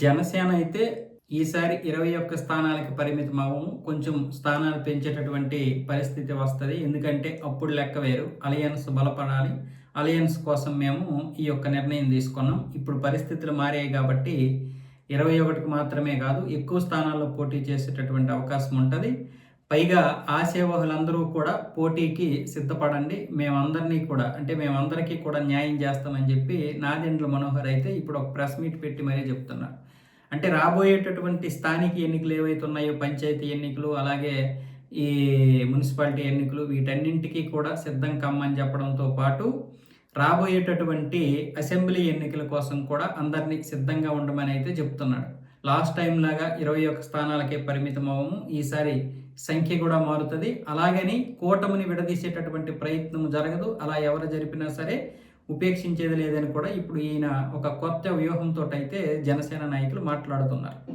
జనసేన అయితే ఈసారి 21 స్థానాలకి పరిమితం అవ్వము. కొంచెం స్థానాలు పెంచేటటువంటి పరిస్థితి వస్తది. ఎందుకంటే అప్పుడు లెక్క వేరు. అలయన్స్ బలపడాలి. అలయన్స్ కోసం మేము ఈ యొక్క నిర్ణయం తీసుకున్నాం. ఇప్పుడు పరిస్థితులు మారాయి కాబట్టి 21కి మాత్రమే కాదు, ఎక్కువ స్థానాల్లో పోటీ చేసేటటువంటి అవకాశం ఉంటది. పైగా ఆశావహులందరూ కూడా పోటీకి సిద్ధపడండి. మేమందరికీ కూడా న్యాయం చేస్తామని చెప్పి నాదెండ్ల మనోహర్ అయితే ఇప్పుడు ఒక ప్రెస్ మీట్ పెట్టి మరీ చెప్తున్నారు. అంటే రాబోయేటటువంటి స్థానిక ఎన్నికలు ఏవైతే ఉన్నాయో, పంచాయతీ ఎన్నికలు, అలాగే ఈ మున్సిపాలిటీ ఎన్నికలు, వీటన్నింటికి కూడా సిద్ధం కమ్మని చెప్పడంతో పాటు రాబోయేటటువంటి అసెంబ్లీ ఎన్నికల కోసం కూడా అందరినీ సిద్ధంగా ఉండమని అయితే చెప్తున్నాడు. లాస్ట్ టైం లాగా 21 స్థానాలకే పరిమితం అవ్వము. ఈసారి సంఖ్య కూడా మారుతుంది. అలాగని కూటమిని విడదీసేటటువంటి ప్రయత్నం జరగదు. అలా ఎవరు జరిపినా సరే ఉపేక్షించేది లేదని కూడా ఇప్పుడు ఈయన ఒక కొత్త వ్యూహంతో అయితే జనసేన నాయకులు మాట్లాడుతున్నారు.